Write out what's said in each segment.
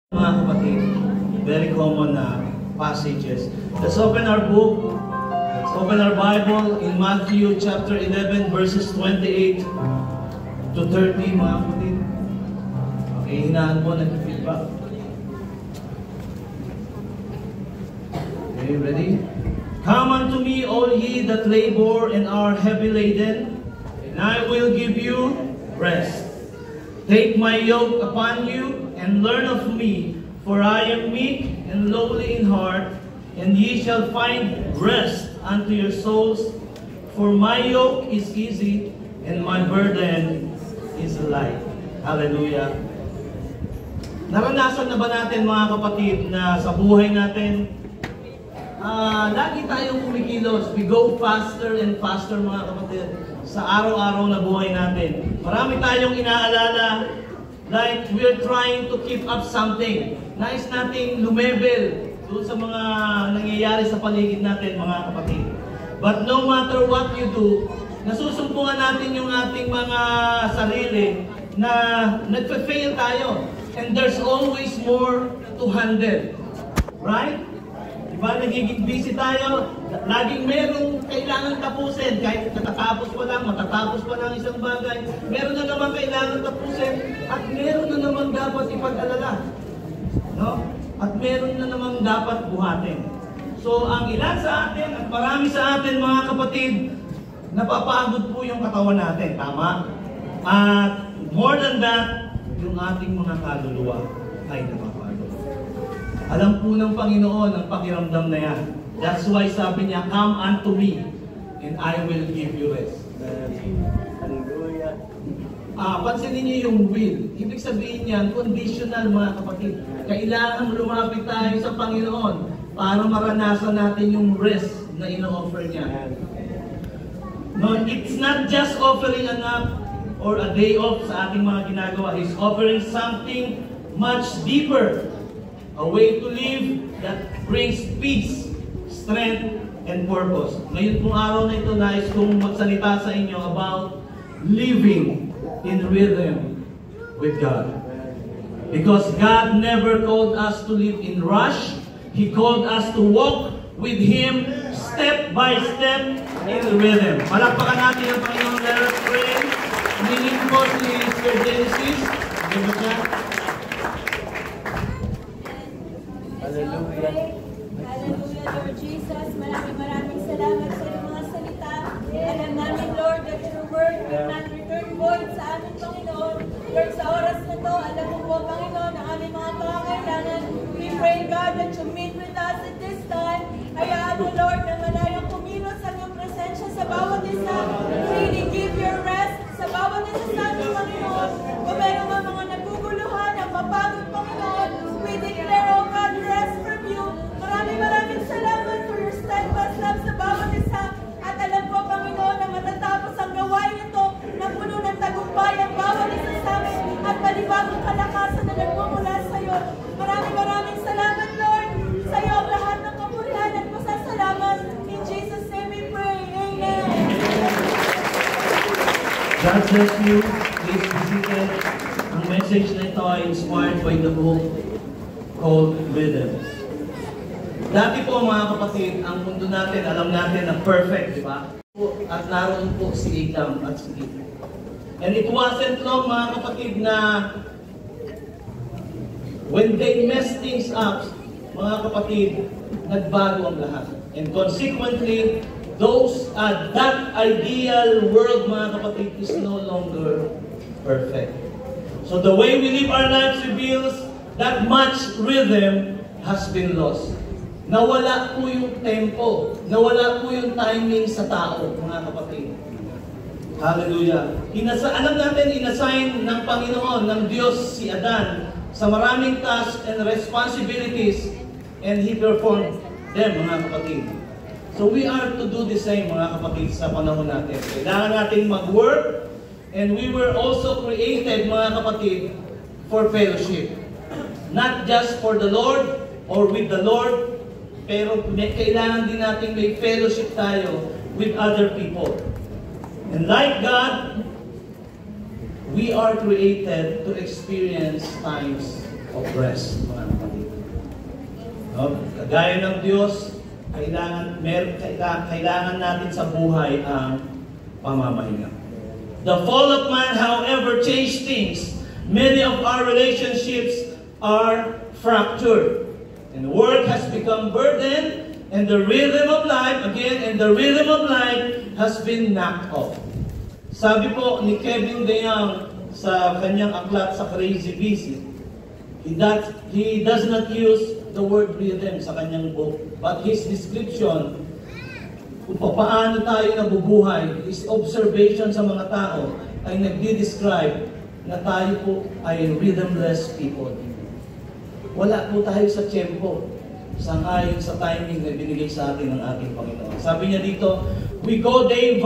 Mga kapatid, very common na passages. Let's open our book. Let's open our Bible in Matthew chapter 11 verses 28 to 30, mga kapatid. Okay, hinaan po, nag-feedback. Okay, ready? Come unto me, all ye that labor and are heavy laden, and I will give you rest. Take my yoke upon you, and learn of me, for I am meek and lowly in heart, and ye shall find rest unto your souls. For my yoke is easy, and my burden is light. Hallelujah. Naranasan na ba natin, mga kapatid, na sa buhay natin, lagi tayong kumikilos. We go faster and faster, mga kapatid, sa araw-araw na buhay natin. Marami tayong inaalala, like we're trying to keep up something. Nais nating lumebel doon sa mga nangyayari sa paligid natin, mga kapatid. But no matter what you do, nasusumpungan natin yung ating mga sarili na nagpe-fail tayo. And there's always more to handle. Right? Diba, nagiging busy tayo, laging merong kailangan tapusin, kahit matatapos pa lang isang bagay, meron na naman kailangan tapusin, at meron na naman dapat ipag-alala. No? At meron na naman dapat buhatin. So, ang ilan sa atin, at marami sa atin, mga kapatid, napapagod po yung katawan natin, tama? At more than that, yung ating mga kaluluwa ay napapagod. Alam po ng Panginoon ang pakiramdam na yan. That's why sabi niya, come unto me, and I will give you rest. Hallelujah. Pansinin niyo yung will. Ibig sabihin niyan, conditional, mga kapatid. Kailangan lumapit tayo sa Panginoon para maranasan natin yung rest na ino-offer niya. No, it's not just offering a nap or a day off sa ating mga ginagawa. He's offering something much deeper. A way to live that brings peace, strength, and purpose. Ngayon pong araw na ito, nais kong magsalita sa inyo about living in rhythm with God. Because God never called us to live in rush. He called us to walk with Him step by step in rhythm. Palakpakan natin ang Panginoon. Let us pray. Humiling po si Mr. Genesis. Diba siya? Hallelujah. Hallelujah, Lord Jesus. Maraming salamat sa iyong mga salita. Alam namin, Lord, that your word will not return void sa aming Panginoon. Lord, sa oras na to, alam mo po, Panginoon, ang aming mga pangangailangan. We pray, God, that you meet with us at this time. Hayaan mo, Lord, na malayang kumilos ang iyong presensya sa bawat isa. Really give your rest sa bawat isa sa aming Panginoon. Kung meron mga naguguluhan, ang mapagod, Panginoon, we declare, oh God, rest from you. Maraming salamat for your steadfast love sa bawat isa. At alam ko, Panginoon, na matatapos ang gawain ito na puno ng tagumpay ang bawat isa sa amin at panibagong kalakasan na nagmumula sa iyo. Maraming salamat, Lord. Sa iyo ang lahat ng kapurihan at pasasalamat. In Jesus' name we pray. Amen. God bless you. Please be seated. Ang message na ito ay inspired by the book called Rhythm. Dati po, mga kapatid, ang mundo natin, alam natin na perfect, di ba? At naroon po si Adam at si Eve. And it wasn't long, mga kapatid, na when they messed things up, mga kapatid, nagbago ang lahat. And consequently, that ideal world, mga kapatid, is no longer perfect. So the way we live our lives reveals that much rhythm has been lost. Nawala po yung tempo. Nawala po yung timing sa tao, mga kapatid. Hallelujah. Alam natin, inassign ng Panginoon, ng Diyos si Adan sa maraming tasks and responsibilities, and He performed them, mga kapatid. So we are to do the same, mga kapatid, sa panahon natin. Kailangan natin mag-work, and we were also created, mga kapatid, for fellowship. Not just for the Lord or with the Lord, pero kailangan din natin may fellowship tayo with other people. And like God, we are created to experience times oppressed, mga kapatid. No? Kagaya ng Diyos, kailangan natin sa buhay ang pamamahinga. The fall of man, however, changed things. Many of our relationships are fractured. And work has become burden, and the rhythm of life, has been knocked off. Sabi po ni Kevin DeYoung sa kanyang aklat sa Crazy Busy, he does not use the word rhythm sa kanyang book, but his description kung paano tayo nabubuhay, his observation sa mga tao ay nagdi-describe na tayo po ay rhythmless people. Wala po tayo sa tempo, sangayon sa timing na binigay sa atin ng ating Panginoon. Sabi niya dito, we go day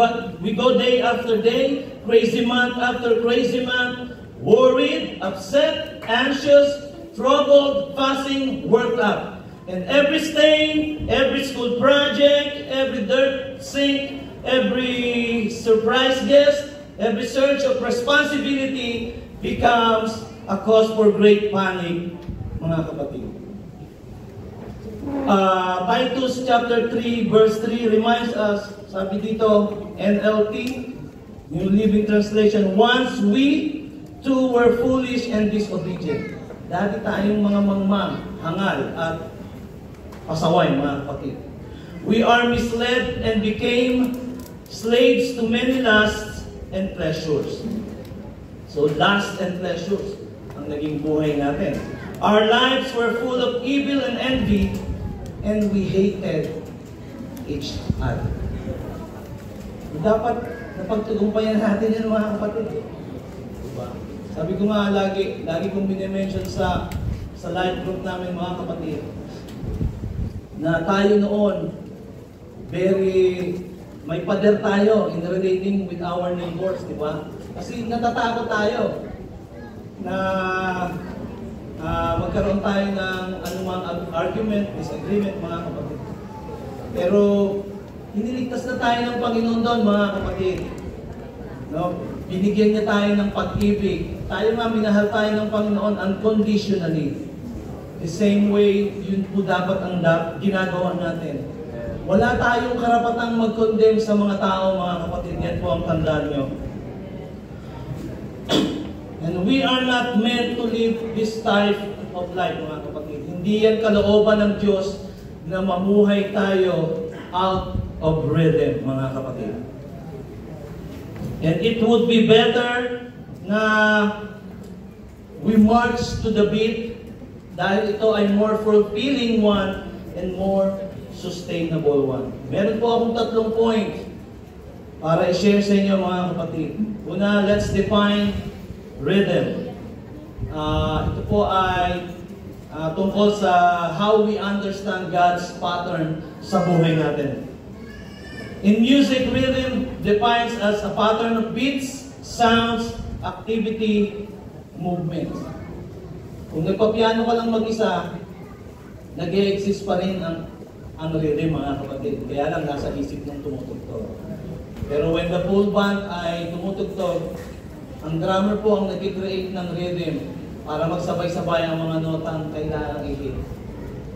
after day, crazy month after crazy month, worried, upset, anxious, troubled, fussing, worked up. And every stain, every school project, every dirt sink, every surprise guest, every surge of responsibility becomes a cause for great panic, mga kapatid. Titus chapter 3 verse 3 reminds us, sabi dito, NLT, New Living Translation, once we too were foolish and disobedient. Dati tayong mga mangmang, hangal, at pasaway, mga kapatid. We are misled and became slaves to many lusts and pleasures. So lust and pleasures ang naging buhay natin. Our lives were full of evil and envy, and we hated each other. Dapat napagtagumpayan natin yan, mga kapatid. Diba? Sabi ko nga lagi kong binimension sa life group namin, mga kapatid, na tayo noon, may pader tayo in relating with our neighbors, di ba? Kasi natatakot tayo na magkaroon tayo ng anumang argument, disagreement, mga kapatid. Pero hiniligtas na tayo ng Panginoon doon, mga kapatid. No? Binigyan niya tayo ng pag-ibig. Tayo nga, minahal tayo ng Panginoon unconditionally. The same way, yun po dapat ang ginagawa natin. Wala tayong karapatang mag-condemn sa mga tao, mga kapatid. Yan po ang tandaan nyo. And we are not meant to live this type of life, mga kapatid. Hindi yan kalooban ng Diyos na mamuhay tayo out of rhythm, mga kapatid. And it would be better na we march to the beat dahil ito ay more fulfilling one and more sustainable one. Meron po akong 3 point para i-share sa inyo, mga kapatid. Una, let's define rhythm. Ito po ay tungkol sa how we understand God's pattern sa buhay natin. In music, rhythm defines as a pattern of beats, sounds, activity, movement. Kung nagpapiano ka lang mag-isa, nag-e-exist pa rin ang rhythm, mga kapatid. Kaya lang nasa isip ng tumutugtog. Pero when the full band ay tumutugtog, ang drummer po ang nag-create ng rhythm para magsabay-sabay ang mga notang kailangang i-hit.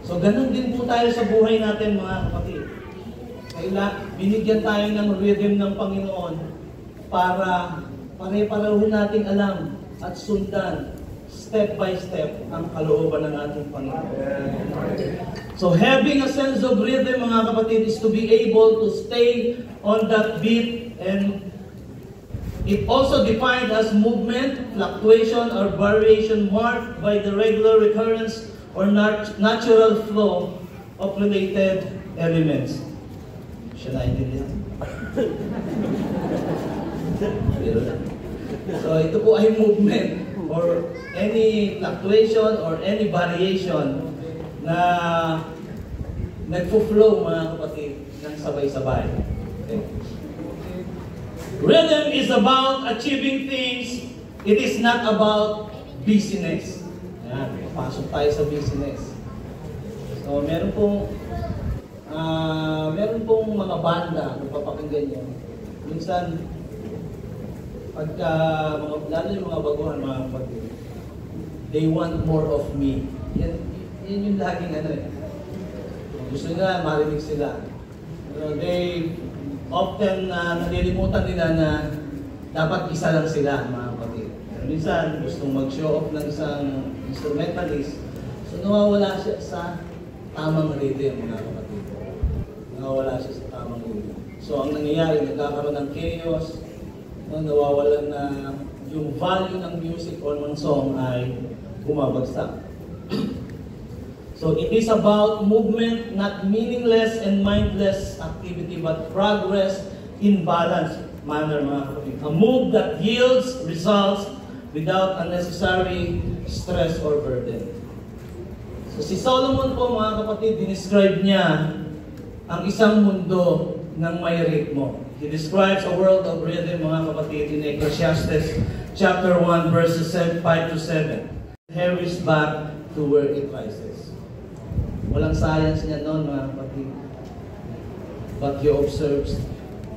So ganun din po tayo sa buhay natin, mga kapatid. Binigyan tayo ng rhythm ng Panginoon para pare-pareho nating alam at sundan step by step ang kalooban ng ating Panginoon. So having a sense of rhythm, mga kapatid, is to be able to stay on that beat, and it also defined as movement, fluctuation, or variation marked by the regular recurrence or natural flow of related elements. Siya naintindihan. So ito po ay movement or any fluctuation or any variation na nagfo-flow, mga kapatid, ng sabay-sabay. Okay? Rhythm is about achieving things. It is not about busyness. Ayan, papasok tayo sa business. So meron pong mga banda kung papakinggan nyo. Minsan, lalo yung mga baguhan, mga kapatid, They want more of me. Yan yung laging ano eh. Gusto nila, marinig sila. They often nalilimutan nila na dapat isa lang sila, mga kapatid. Pero minsan, gustong mag-show off ng isang instrumentalist, so nawawala siya sa tamang rhythm, mga kapatid. Nawawala siya sa tamang rhythm. So ang nangyayari, nagkakaroon ng chaos, nawawalan na yung value ng music or ng song ay bumabagsak. So it is about movement, not meaningless and mindless activity, but progress in balanced manner, mga kapatid. A move that yields results without unnecessary stress or burden. So si Solomon po, mga kapatid, dinescribe niya ang isang mundo ng may ritmo. He describes a world of rhythm, mga kapatid, in Ecclesiastes chapter 1, verses 5 to 7. Carries back to where it rises. Walang science niya noon, mga kapatid. But he observes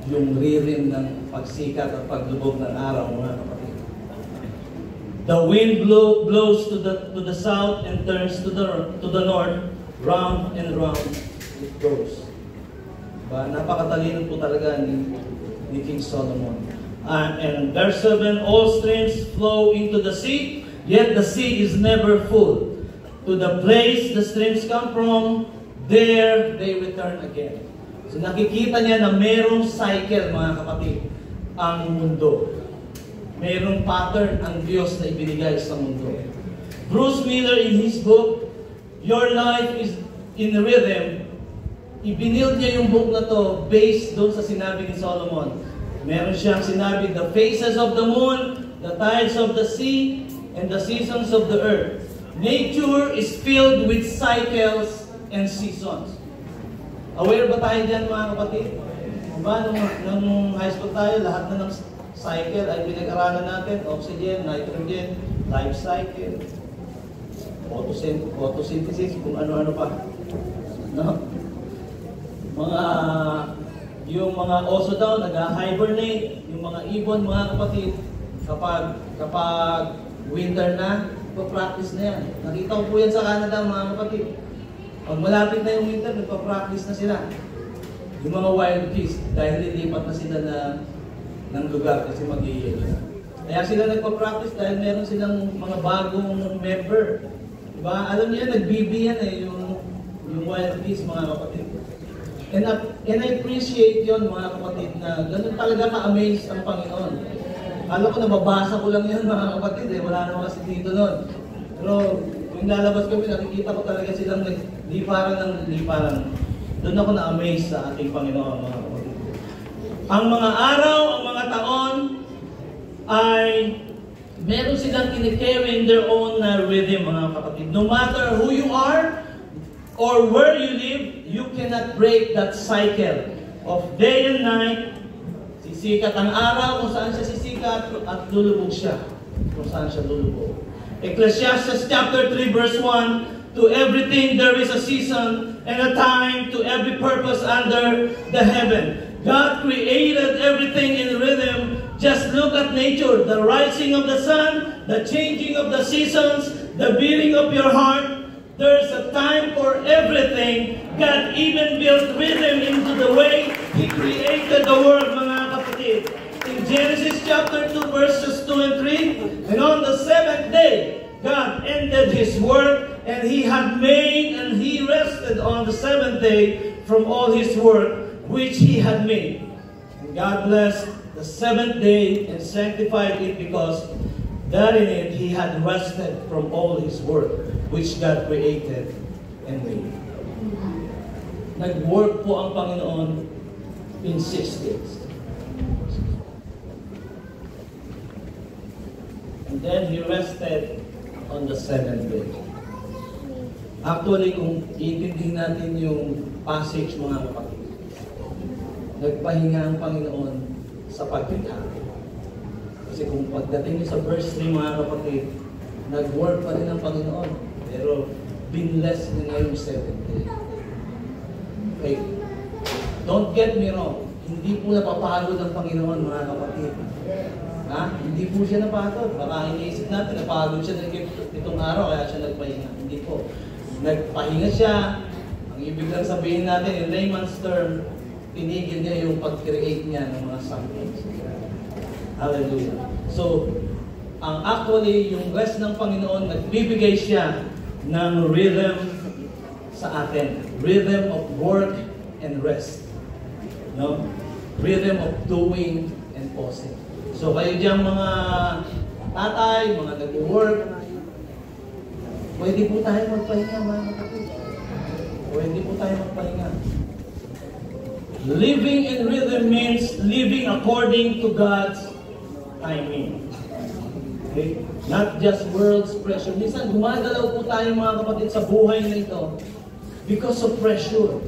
yung rhythm ng pagsikat at paglubog ng araw, mga kapatid. The wind blows to the south and turns to the north, round and round it goes. Napakatalino po talaga ni King Solomon. And verse 7, all streams flow into the sea, yet the sea is never full. To the place the streams come from, there they return again. So nakikita niya na merong cycle, mga kapatid, ang mundo. Merong pattern ang Diyos na ibinigay sa mundo. Bruce Miller in his book, Your Life is in Rhythm, ibinild niya yung book na to based doon sa sinabi ni Solomon. Meron siyang sinabi, the phases of the moon, the tides of the sea, and the seasons of the earth. Nature is filled with cycles and seasons. Aware ba tayo dyan, mga kapatid? Diba, nung high school tayo, lahat na ng cycle ay pinag-aralan natin. Oxygen, nitrogen, life cycle, photosynthesis, kung ano-ano pa. No? Yung mga oso daw, nag-hibernate. Yung mga ibon, mga kapatid, kapag winter na, nagpa-practice na yan. Nakita ko po yan sa Canada, mga kapatid. Pag malapit na yung winter, nagpa-practice na sila. Yung mga wild geese, dahil lilipat na sila ng lugar kasi mag-iiyak na. Kaya sila nagpa-practice dahil meron silang mga bagong member. Diba? Alam niyo yan, nag-BB yan yung wild geese, mga kapatid. And I appreciate yon, mga kapatid, na ganun talaga ka-amaze ang Panginoon. Alam ko, nababasa ko lang yan, mga kapatid, eh. Wala naman kasi dito nun. Pero, yung lalabas kami, nakikita ko talaga silang liparan. Doon ako na-amaze sa ating Panginoon, mga kapatid. Ang mga araw, ang mga taon, ay meron silang kinikerry in their own rhythm, mga kapatid. No matter who you are, or where you live, you cannot break that cycle of day and night. Sisikat ang araw kung saan siya sisikat at lulubog siya kung saan siya lulubog. Ecclesiastes chapter 3 verse 1, to everything there is a season and a time to every purpose under the heaven. God created everything in rhythm. Just look at nature, the rising of the sun, the changing of the seasons, the beating of your heart. There's a time for everything. God even built rhythm into the way He created the world, mga kapatid. In Genesis chapter 2, verses 2 and 3, and on the seventh day, God ended His work, and He had made, and He rested on the seventh day from all His work, which He had made. And God blessed the seventh day and sanctified it, because that in it He had rested from all His work, which God created and made. Nag-work po ang Panginoon in 6 days. And then He rested on the 7th day. Actually, kung iintindihin natin yung passage, mga kapatid, nagpahinga ang Panginoon sa paglikha. Kasi kung pagdating niyo sa verse 3, mga kapatid, nag-work pa rin ang Panginoon. Pero binless niya ngayong 7th day. Okay. Don't get me wrong. Hindi po napapagod ang Panginoon, mga kapatid. Hindi po siya napagod. Baka iniisip natin, napagod siya itong araw, kaya siya nagpahinga. Hindi po. Nagpahinga siya. Ang ibig lang sabihin natin, in layman's term, tinigil niya yung pag-create niya ng mga somethings. Hallelujah. So, actually, yung rest ng Panginoon, nagbibigay siya ng rhythm sa atin. Rhythm of work and rest. No? Rhythm of doing and pausing. So kayo diyang mga tatay, mga nag-work, pwede po tayo magpahinga, mga kapatid. Pwede po tayo magpahinga. Living in rhythm means living according to God's timing. Okay? Not just world's pressure. Minsan gumagalaw po tayo, mga kapatid, sa buhay na ito because of pressure.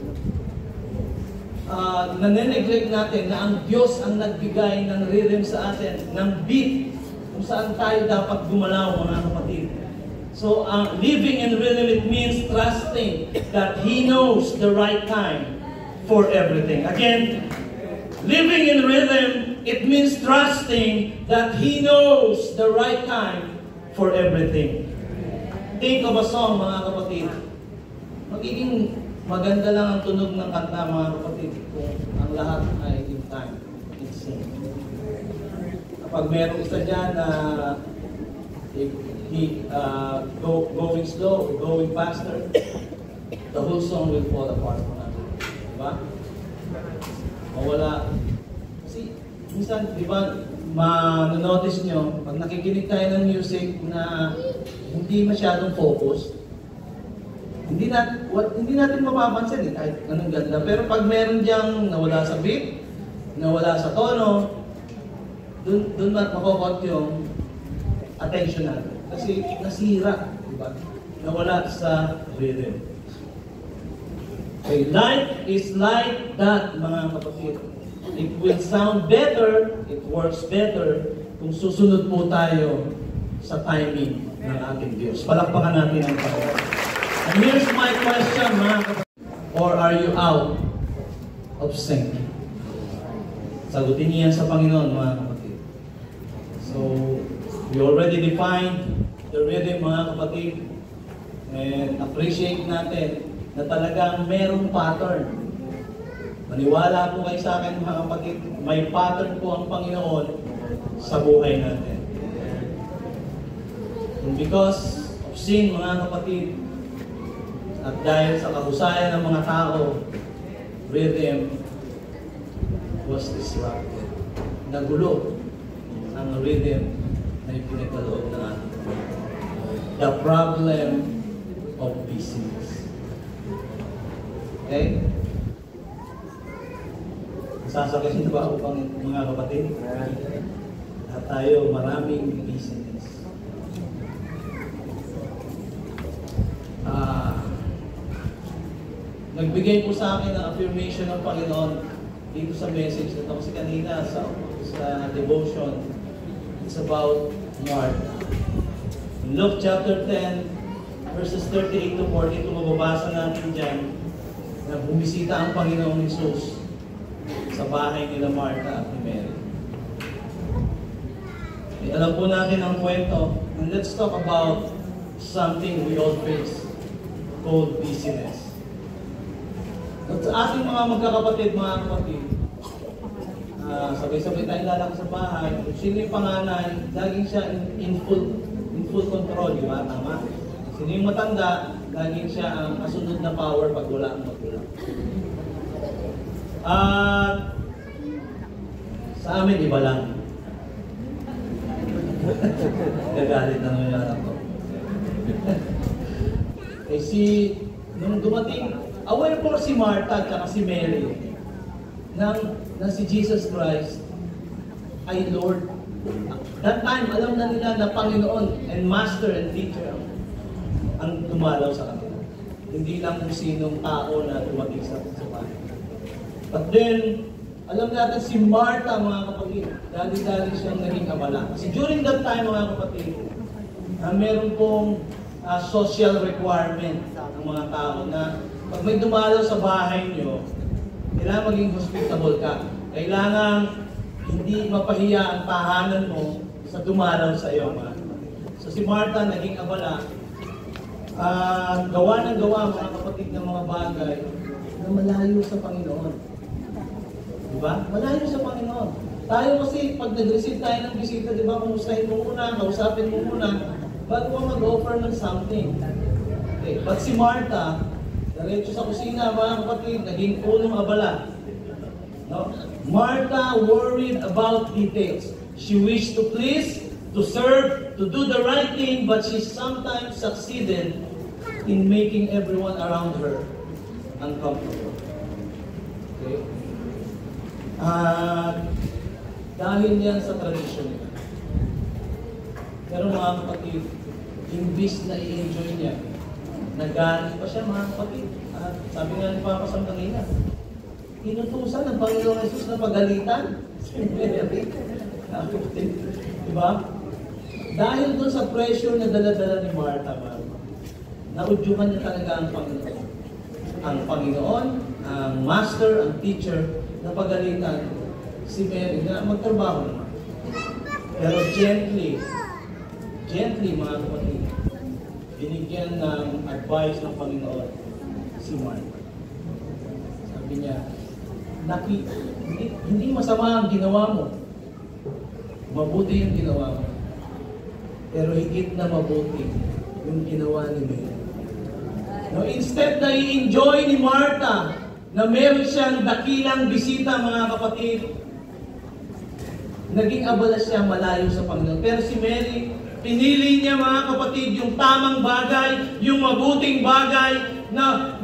Naneneglect natin na ang Diyos ang nagbigay ng rhythm sa atin, ng beat kung saan tayo dapat gumalaw, mga kapatid. So, living in rhythm, it means trusting that He knows the right time for everything. Again, living in rhythm, it means trusting that He knows the right time for everything. Think of a song, mga kapatid. Magiging maganda lang ang tunog ng kanta, mga kapatid, kung ang lahat ay in time, in sync. Kapag merong isa dyan na going slow, going faster, the whole song will fall apart. Diba? Mawala. Kasi, minsan, di ba, ma-notice nyo, pag nakikinig tayo ng music na hindi masyadong focus, hindi natin mapapansin kahit anong ganda. Pero pag meron diyang nawala sa beat, nawala sa tono, dun makokot yung attention natin. Kasi nasira, di ba? Nawala sa rhythm. Okay, life is like that, mga kapatid. It will sound better, it works better, kung susunod po tayo sa timing ng ating Diyos. Palakpakan natin ang Panginoon. And here's my question, mga kapatid. Or are you out of sync? Sagutin niya sa Panginoon, mga kapatid. So, we already defined the rhythm, mga kapatid. And appreciate natin na talagang merong pattern. Maniwala po kayo sa akin, mga kapatid, may pattern po ang Panginoon sa buhay natin. And because of sin, mga kapatid, at dahil sa kahusayan ng mga tao, rhythm was disrupted. Nagulo ang rhythm na ipinagkaloob ng ating. The problem of busyness. Okay? Sasakyan ba ako pang mga kapatid? At tayo maraming busyness. Nagbigay po sa akin ng affirmation ng Panginoon dito sa message na ito. Kasi kanina sa devotion, it's about Martha. In Luke chapter 10, verses 38 to 40, ito mababasa natin dyan, na bumisita ang Panginoong Jesus sa bahay nila Martha at ni Mary. Alam po natin ang kwento, and let's talk about something we all face, called busyness. At sa ating mga magkakapatid, mga kapatid, sabay-sabay tayong lalaki sa bahay. Kung sino yung panganay, laging siya in full control, di ba? Tama? Sino yung matanda, laging siya ang kasunod na power pag wala ang magulang. At sa amin, iba lang. Gagalit na nung yung anak ko. Nung dumating, aware po si Martha at si Mary na si Jesus Christ ay Lord. That time, alam na nila na Panginoon and Master and Teacher ang dumalaw sa kanila. Hindi lang kung sinong tao na dumating sa bahay. But then, alam natin si Martha, mga kapatid, dali-dali siyang naging abala. Kasi during that time, mga kapatid, meron pong social requirement ng mga tao na pag may dumalaw sa bahay nyo, kailangan maging hospitable ka. Kailangan hindi mapahiya ang tahanan mo sa dumaraw sa iyo, mga kapatid. So si Martha naging abala, gawa ng gawa, mga kapatid, ng mga bagay na malayo sa Panginoon. Diba? Malayo sa Panginoon. Tayo kasi, pag nag-receive tayo ng bisita, diba, kumustahin mo muna, kausapin mo muna, bago mo mag-offer ng something. Okay. But si Martha, diretso sa kusina, mga kapatid, naging punong abala. No? Martha worried about details. She wished to please, to serve, to do the right thing, but she sometimes succeeded in making everyone around her uncomfortable. Okay? Dahil yan sa tradisyon niya. Pero mga kapatid, imbis na i-enjoy niya, nagalit pa siya, mga kapatid. Sabi nga ni Papa Sam kanina, inutusan ng Panginoong Jesus na pagalitan. Diba? Dahil doon sa pressure na dala-dala ni Martha, naudyuhan niya talaga ang Panginoon. Ang Panginoon, ang Master, ang Teacher, na pagalitan si Mary na magtrabaho naman. Pero gently, mga kapatid, binigyan ng advice ng Panginoon si Martha. Sabi niya, hindi masama ang ginawa mo. Mabuti yung ginawa mo. Pero higit na mabuti yung ginawa ni Mary. No, instead na i-enjoy ni Martha na meron siyang dakilang bisita, mga kapatid, naging abala siya malayo sa Panginoon. Pero si Mary, pinili niya, mga kapatid, yung tamang bagay, yung mabuting bagay na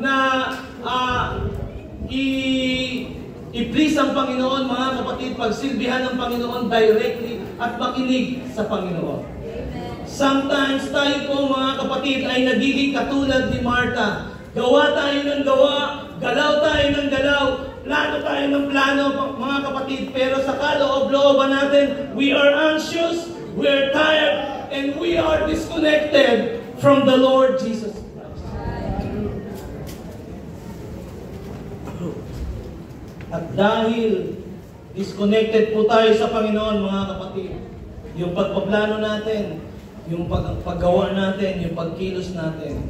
i-please ang Panginoon, mga kapatid, pagsilbihan ng Panginoon directly at makinig sa Panginoon. Sometimes tayo po, mga kapatid, ay nagiging katulad ni Martha. Gawa tayo ng gawa, galaw tayo ng galaw, plano tayo ng plano, mga kapatid, pero sa kaloob-looban natin, we are anxious, we are tired, and we are disconnected from the Lord Jesus Christ. At dahil disconnected po tayo sa Panginoon, mga kapatid, yung pagpaplano natin, yung paggawa natin, yung pagkilos natin,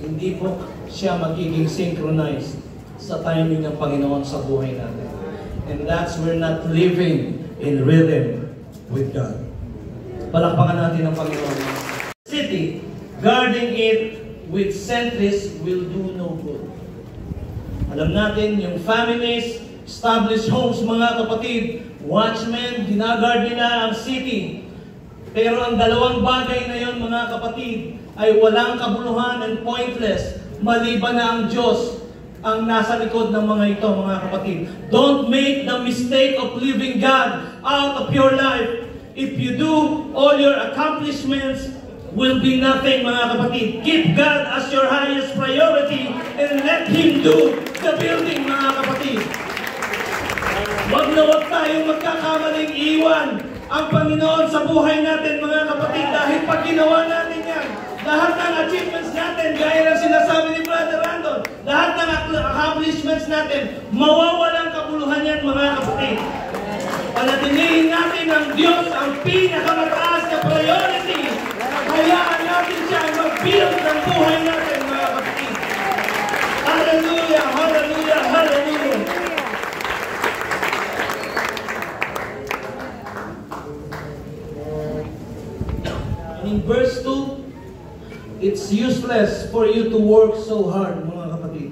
hindi po siya magiging synchronized sa timing ng Panginoon sa buhay natin. And that's we're not living in rhythm with God. Palakpakan natin ang Panginoon. City, guarding it with sentries will do no good. Alam natin, yung families, established homes, mga kapatid, watchmen, ginagard nila ang city. Pero ang dalawang bagay na yon, mga kapatid, ay walang kabuluhan and pointless, maliban na ang Diyos ang nasa likod ng mga ito, mga kapatid. Don't make the mistake of leaving God out of your life. If you do, all your accomplishments will be nothing, mga kapatid. Keep God as your highest priority and let Him do the building, mga kapatid. Wag na wag tayong magkakamaling iwan ang Panginoon sa buhay natin, mga kapatid, dahil pag ginawa natin yan, lahat ng achievements natin, gaya ng sinasabi ni Brother Randon, lahat ng accomplishments natin, mawawalang kabuluhan yan, mga kapatid. Panatilihin natin ang Diyos ang pinakamataas na priority. Hayaan natin siya ang mag-build ng buhay natin, mga kapatid. Hallelujah! Hallelujah! Hallelujah! In verse 2, it's useless for you to work so hard, mga kapatid.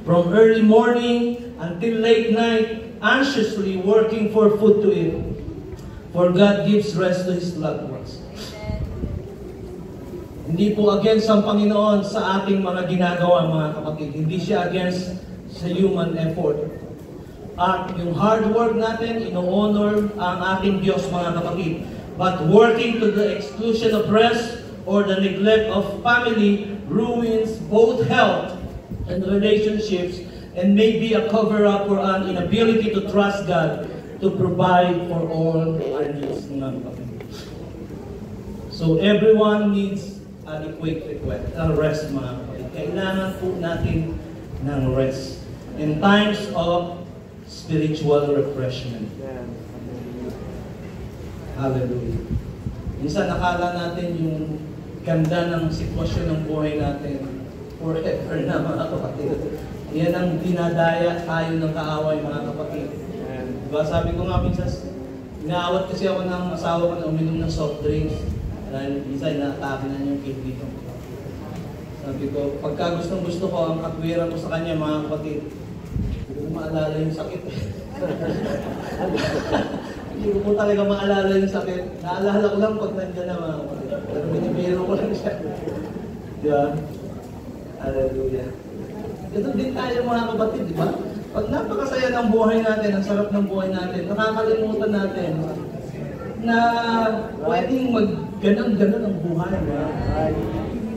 From early morning until late night, anxiously working for food to eat. For God gives rest to His loved ones. Hindi po against ang Panginoon sa ating mga ginagawa, mga kapatid. Hindi siya against sa human effort. At yung hard work natin, ino-honor ang ating Diyos, mga kapatid. But working to the exclusion of rest or the neglect of family ruins both health and relationships and may be a cover-up for an inability to trust God to provide for all our needs. So everyone needs adequate rest, mga kapatid. Kailangan po natin ng rest in times of spiritual refreshment. Hallelujah. Minsan nakala natin yung ganda ng sitwasyon ng buhay natin forever na, mga kapatid. Yan ang dinadaya tayo ng kaaway, mga kapatid. Diba, sabi ko nga minsan, inaawat kasi ako ng asawa ko na uminom ng soft drinks. Dahil minsan inaatake na yung kidney ko. Sabi ko, pagka gusto ko, ang katwiran ko sa kanya, mga kapatid, hindi ko maalala yung sakit. Hindi ko po talaga maalala yung sakit. Naalala ko lang pag nandiyan na, mga kapatid. Pero binibiro ko lang siya. Diba? Hallelujah. Ito din tayo, mga kapatid, di ba? Pag napakasaya ng buhay natin, ang sarap ng buhay natin, nakakalimutan natin na pwedeng mag-ganon-ganon ang buhay.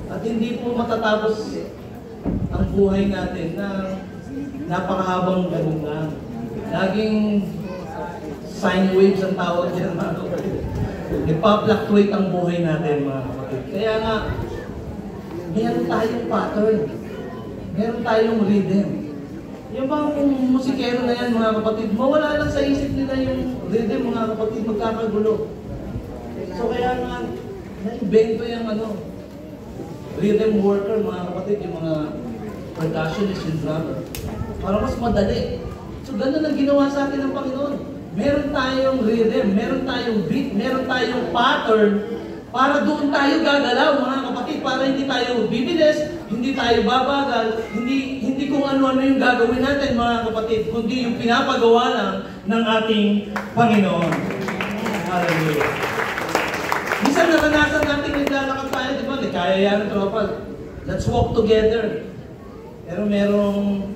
At hindi po matatapos ang buhay natin na napakahabang ganon lang. Laging sine waves ang tawag dyan, mga kapatid. Nagpa-fluctuate ang buhay natin, mga kapatid. Kaya nga, meron tayong pattern. Meron tayong rhythm. Yung bang musikero na yan, mga kapatid, mawala lang sa isip nila yung rhythm, mga kapatid, magkakagulo. So kaya nga, na-invento yung rhythm worker, mga kapatid, yung mga percussionist, yung drummer. Para mas madali. So ganun ang ginawa sa atin ng Panginoon. Meron tayong rhythm, meron tayong beat, meron tayong pattern, para doon tayo gagalaw, mga kapatid, para hindi tayo bibilis, hindi tayo babagal, hindi kung ano-ano yung gagawin natin, mga kapatid, kundi yung pinapagawa lang ng ating Panginoon. Hallelujah. Minsan naranasan natin naglalakad tayo, di ba? Kaya yan, tropa. Let's walk together. Pero merong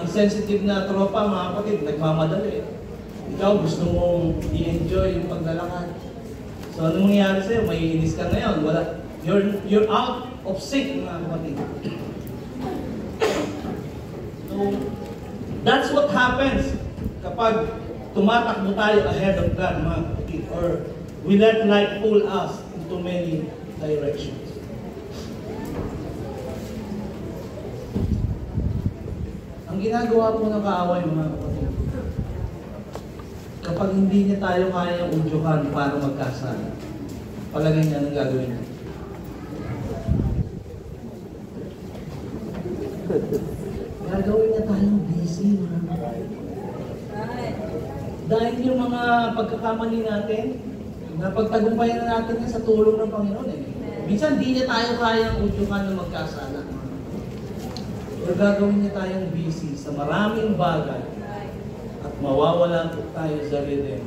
insensitive na tropa, mga kapatid, nagmamadali. Ikaw gusto mong i-enjoy yung paglalakad. So, ano mangyayari sa'yo? May inis ka ngayon. Wala. You're out of sync, mga kapatid. So, that's what happens kapag tumatakbo tayo ahead of God, mga kapatid. Or we let life pull us into many directions. Ang ginagawa po ng kaaway, mga kapatid, kapag hindi niya tayo kayang udyukan para magkasala, palagay niya anong gagawin niya. Gagawin niya tayong busy, mga kapatid. Dahil yung mga pagkakamali natin, napagtagumpayan na natin sa tulong ng Panginoon. Minsan di niya tayo kayang udyukan na magkasala. Pero gagawin niya tayong busy sa maraming bagay. At mawawala tayo sa rhythm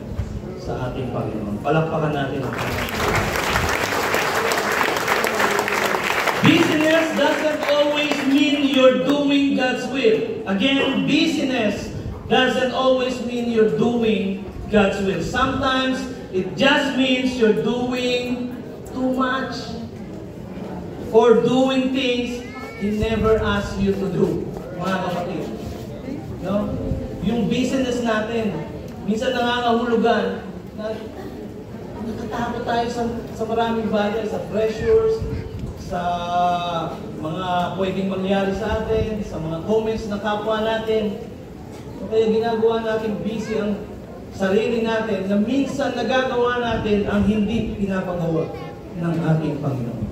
sa ating Panginoon. Palakpakan natin ang Panginoon. Busyness doesn't always mean you're doing God's will. Again, busyness doesn't always mean you're doing God's will. Sometimes it just means you're doing too much or doing things He never asked you to do. Mga kapatid. No? Yung business natin, minsan nangangahulugan na natatakot tayo sa maraming bagay, sa pressures, sa mga pwedeng mangyari sa atin, sa mga comments ng kapwa natin. So, kaya ginagawa natin busy ang sarili natin na minsan nagagawa natin ang hindi pinapagawa ng ating Panginoon.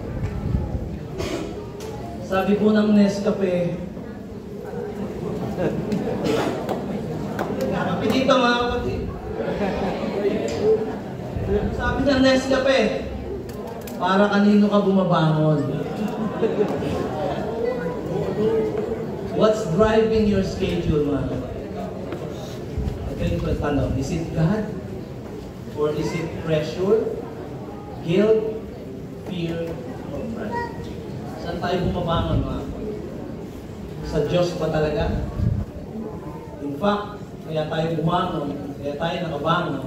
Sabi po ng Nescafe, kape dito, mga kapatid. Sabi ng Nescafe, para kanino ka bumabangon? What's driving your schedule, mga kapatid? Okay, ito tanong. Is it God? Or is it pressure, guilt, fear, or pride? Saan tayo bumabangon, mga kapatid? Sa Diyos ba talaga? In fact, kaya tayo bumangon, kaya tayo nakabangon,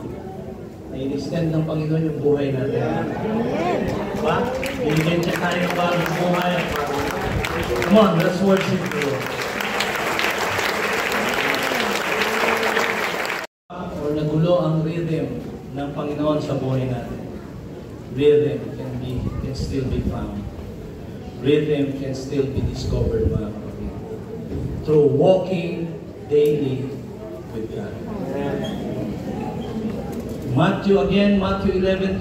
ay in-extend ng Panginoon yung buhay natin. Diba? Binigyan niya tayo ng bagong buhay. Come on, let's worship the Lord. Or nagulo ang rhythm ng Panginoon sa buhay natin. Rhythm can still be found. Rhythm can still be discovered, mga kapatid, through walking daily with God. Matthew 11:28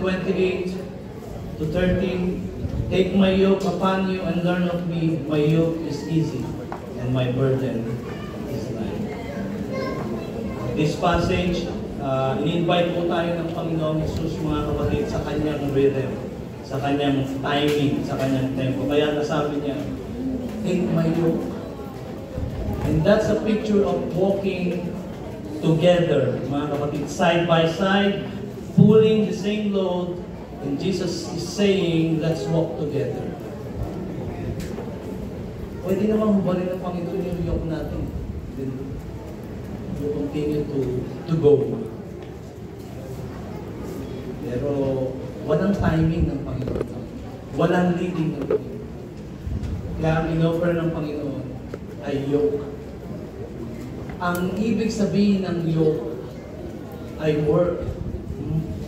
to 30. Take my yoke upon you and learn of me. My yoke is easy and my burden is light. This passage, in-invite po tayo ng Panginoong Jesus, mga kapatid, sa kanyang rhythm, sa kanyang timing, sa kanyang tempo. Kaya nasabi niya, take my yoke. And that's a picture of walking together, mga kapatid, side by side, pulling the same load. And Jesus is saying, let's walk together. Pwede naman hubalin ng Panginoon yung yoke natin. Then, we'll continue to go. Pero, walang timing ng Panginoon. Walang leading ng Panginoon. Kaya ang in-offer ng Panginoon ay yoke. Ang ibig sabihin ng yoke ay work,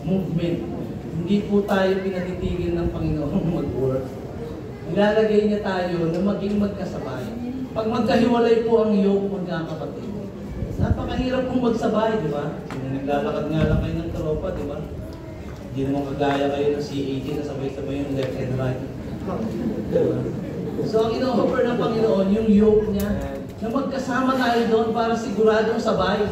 movement. Hindi po tayo pinatitigil ng Panginoon mag-work. Ilalagay niya tayo na maging magkasabay. Pag magkahiwalay po ang yoke, mga kapatid, napakahirap pong magsabay, di ba? Naglalakad nga lang kayo ng tropa, di ba? Hindi naman kagaya kayo ng C-80 na sabay-sabay yung left and right. Diba? So ang ino-offer ng Panginoon, yung yoke niya, na magkasama tayo doon para siguradong sabay.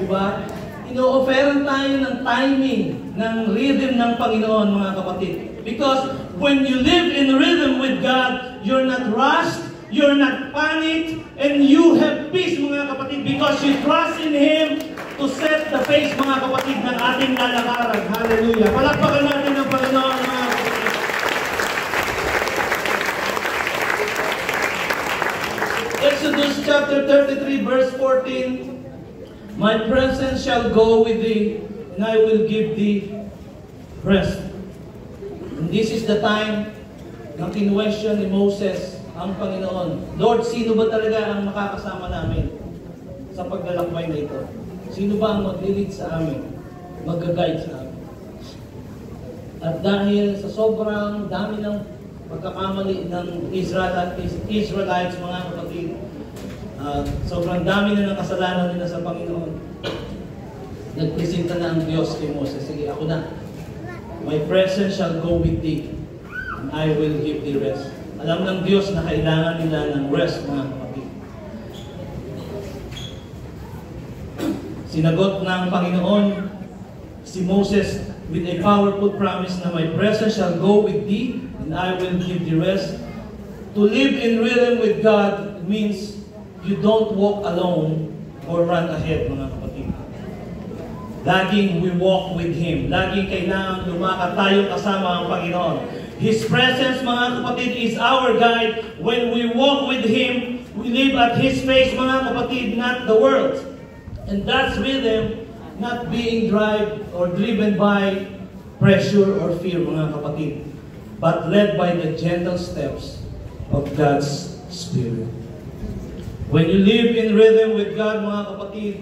Diba? Ino-offeran tayo ng timing, ng rhythm ng Panginoon, mga kapatid. Because when you live in rhythm with God, you're not rushed, you're not panicked, and you have peace, mga kapatid, because you trust in Him to set the pace, mga kapatid, ng ating lalakaran. Hallelujah! Palakpakan natin ang Panginoon, mga kapatid. Exodus chapter 33, verse 14. My presence shall go with thee, and I will give thee rest. And this is the time na kinwestiyon ni Moses ang Panginoon. Lord, sino ba talaga ang makakasama namin sa paglalakbay na ito? Sino ba ang mag-lead sa amin? Mag-guide sa amin? At dahil sa sobrang dami ng pagkakamali ng Israelites, mga kapatid, sobrang dami na ng kasalanan nila sa Panginoon. Nagpresenta na ang Diyos kay Moses. Sige, ako na. My presence shall go with thee, and I will give thee rest. Alam ng Diyos na kailangan nila ng rest, mga kapatid. Sinagot ng Panginoon si Moses with a powerful promise na my presence shall go with thee, and I will give thee rest. To live in rhythm with God means you don't walk alone or run ahead, mga kapatid. Laging we walk with Him. Laging kailangan lumakad tayo kasama ang Panginoon. His presence, mga kapatid, is our guide. When we walk with Him, we live at His pace, mga kapatid, not the world. And that's rhythm, not being driven by pressure or fear, mga kapatid, but led by the gentle steps of God's Spirit. When you live in rhythm with God, mga kapatid,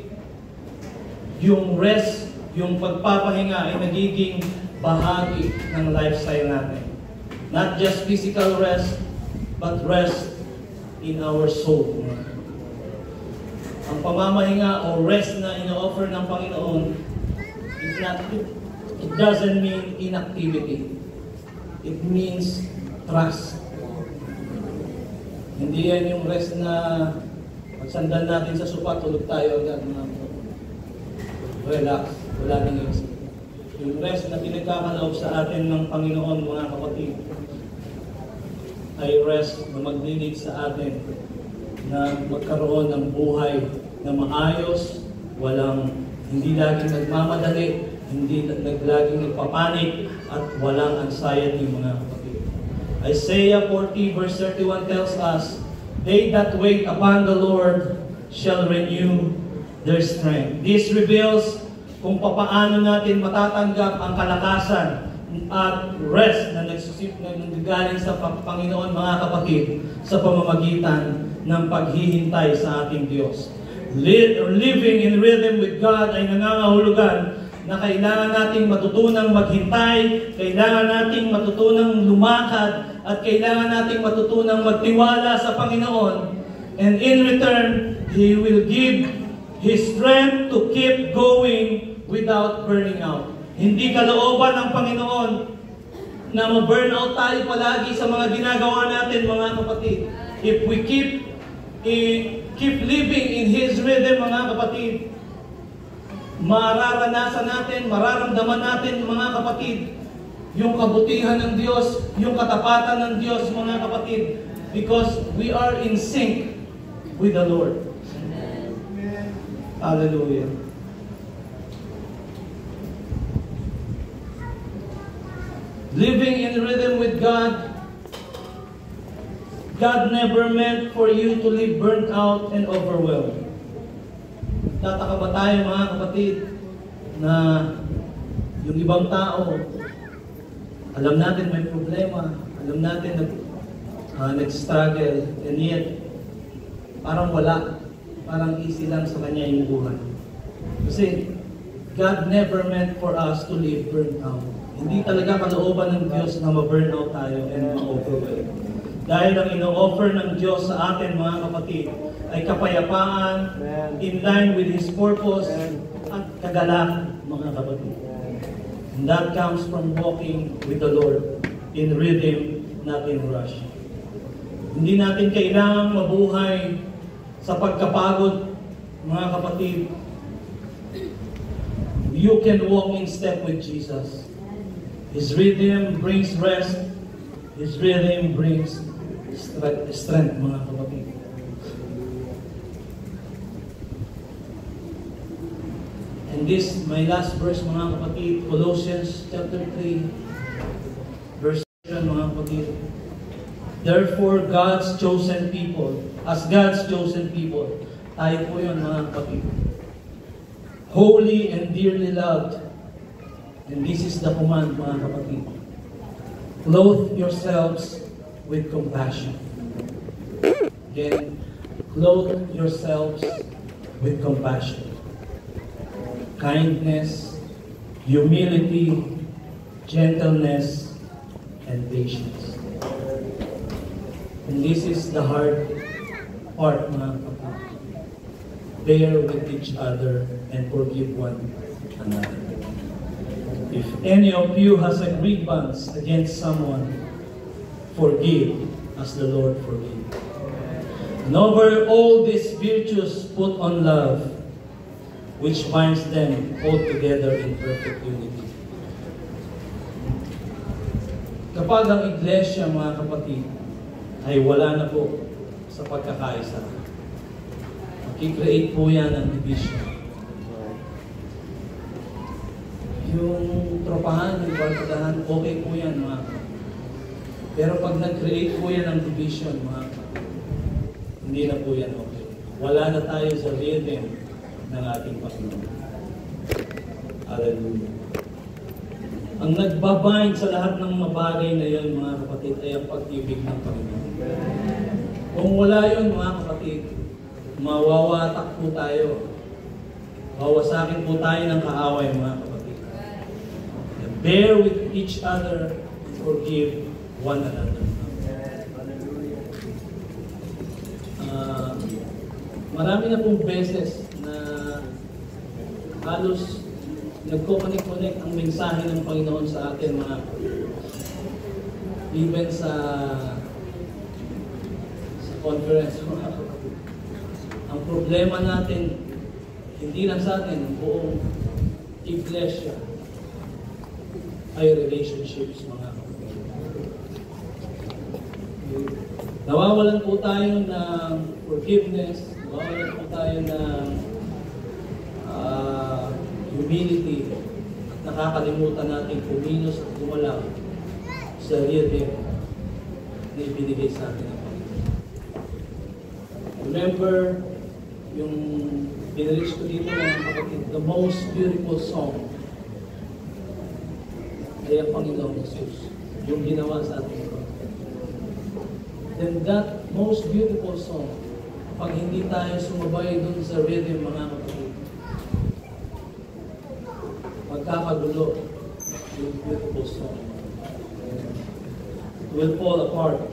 yung rest, yung pagpapahinga ay nagiging bahagi ng lifestyle natin. Not just physical rest, but rest in our soul. Ang pamamahinga o rest na ino-offer ng Panginoon, it doesn't mean inactivity. It means trust. Hindi yan yung rest na pagsandal natin sa sopa, tulog tayo agad. Relax, wala nang isip. Yung rest na pinagkakaloob sa atin ng Panginoon, mga kapatid, ay rest na maglilid sa atin na magkaroon ng buhay na maayos, hindi laging nagmamadali, hindi laging nagpapanik, at walang anxiety, mga kapatid. Isaiah 40 verse 31 tells us, they that wait upon the Lord shall renew their strength. This reveals kung papaano natin matatanggap ang kalakasan at rest na nanggaling sa Panginoon, mga kapatid, sa pamamagitan ng paghihintay sa ating Diyos. Living in rhythm with God ay nangangahulugan na kailangan nating matutunang maghintay, kailangan nating matutunang lumakad, at kailangan nating matutunang magtiwala sa Panginoon. And in return, He will give His strength to keep going without burning out. Hindi kalooban ng Panginoon na ma-burn out tayo palagi sa mga ginagawa natin, mga kapatid. If we keep living in His rhythm, mga kapatid, mararanasan natin, mararamdaman natin, mga kapatid, yung kabutihan ng Diyos, yung katapatan ng Diyos, mga kapatid, because we are in sync with the Lord. Hallelujah. Living in rhythm with God, God never meant for you to live burnt out and overwhelmed. Tataka ba tayo, mga kapatid, na yung ibang tao, alam natin may problema, alam natin nag-struggle, and yet, parang wala, parang easy lang sa kanya yung buhay. Kasi, God never meant for us to live burnt out. Hindi talaga kalooban ng Diyos na ma-burn out tayo and ma-overwhelm. Dahil ang ino-offer ng Diyos sa atin, mga kapatid, ay kapayapaan, in line with His purpose, at kagalakan, mga kapatid. And that comes from walking with the Lord in rhythm, not in rush. Hindi natin kailangang mabuhay sa pagkapagod, mga kapatid. You can walk in step with Jesus. His rhythm brings rest. His rhythm brings strength, mga kapatid. And this, my last verse, mga kapatid, Colossians chapter 3, verse 7, mga kapatid. Therefore, God's chosen people, as God's chosen people, tayo po yun, mga kapatid. Holy and dearly loved. And this is the command, mga kapatid. Clothe yourselves with compassion. Again, clothe yourselves with compassion. Kindness, humility, gentleness, and patience. And this is the hard part, mga kapatid. Bear with each other and forgive one another. If any of you has a grievance against someone, forgive as the Lord forgave. And over all these virtues put on love, which binds them all together in perfect unity. Kapag ang iglesia, mga kapatid, ay wala na po sa pagkakaisa, makikreate po yan ng division. Yung tropahan, yung barkadahan, okay po yan, mga kapatid. Pero pag nag-create po yan ng division, mga kapatid, hindi na po yan okay. Wala na tayo sa rhythm ng ating Panginoon. Hallelujah. Ang nagbabind sa lahat ng mabagay na yun, mga kapatid, ay ang pag-ibig ng Panginoon. Kung wala yun, mga kapatid, mawawatak po tayo. Wawasakin po tayo ng kaaway, mga kapatid. Bear with each other and forgive one another. Marami na pong beses na halos nagko-connect ang mensahe ng Panginoon sa atin, mga even sa conference. Ang problema natin, hindi lang sa atin, ang buong iglesia ay relationships, mga kapatid. Nawawalan po tayo ng forgiveness, nawawalan po tayo ng humility, at nakakalimutan natin kumilos at gumalaw sa rhythm na ibinigay sa atin ng Panginoon. Remember, yung pinreach ko dito, mga kapatid, the most beautiful song ay ang Panginoon Jesus, yung ginawa sa atin. Then that most beautiful song, pag hindi tayo sumabay dun sa rhythm, mga kapatid, magkakagulo yung beautiful song. It will fall apart.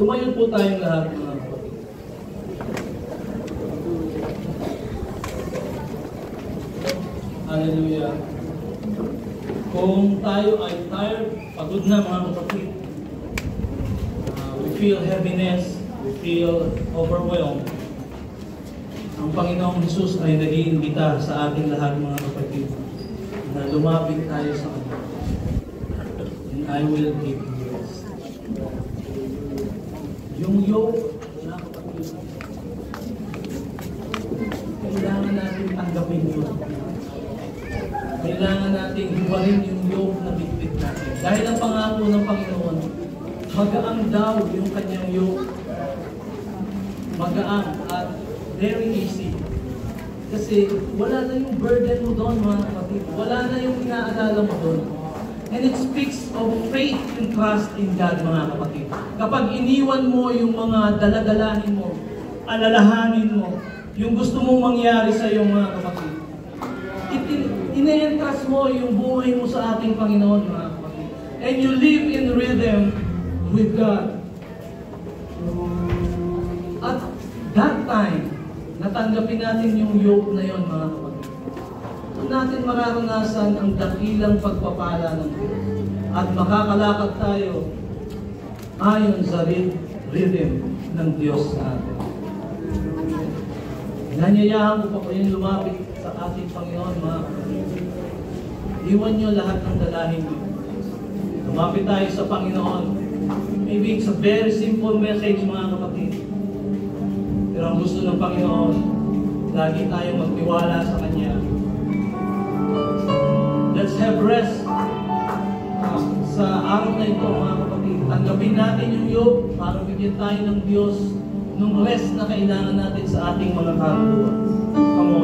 Tumayo po tayong lahat, mga kapatid. Hallelujah. Kung tayo ay tired, pagod na mga kapatid, we feel heaviness, we feel overwhelmed, ang Panginoong Jesus ay nag-iimbita sa ating lahat mga kapatid na lumapit tayo sa Kanya. And I will give you rest. Yung yoke, mga kapatid, kailangan natin tanggapin yun. Kailangan natin hiwarin yung yoke na bitbit natin. Dahil ang pangako ng Panginoon, magaang daw yung kanyang yoke. Magaang at very easy. Kasi wala na yung burden mo doon mga kapatid. Wala na yung inaalala mo doon. And it speaks of faith and trust in God mga kapatid. Kapag iniwan mo yung mga daladalahin mo, alalahanin mo, yung gusto mong mangyari sa iyo mga kapatid, ine-entrust mo yung buhay mo sa ating Panginoon mga kapatid. And you live in rhythm with God. At that time, natanggapin natin yung yoke na yon mga kapatid. Doon natin mararanasan ang dakilang pagpapala ng Diyos. At makakalakad tayo ayon sa rhythm ng Diyos sa atin. Nanyayahan ko pa po yung lumapit sa ating Panginoon mga kapatid. Iwan nyo lahat ng dalahin nyo. Lumapit tayo sa Panginoon. Maybe it's a very simple message mga kapatid. Pero ang gusto ng Panginoon, lagi tayong magtiwala sa Kanya. Let's have rest sa araw na ito mga kapatid. Tanggapin natin yung yoke para bigyan tayo ng Diyos ng rest na kailangan natin sa ating mga kaluluwa.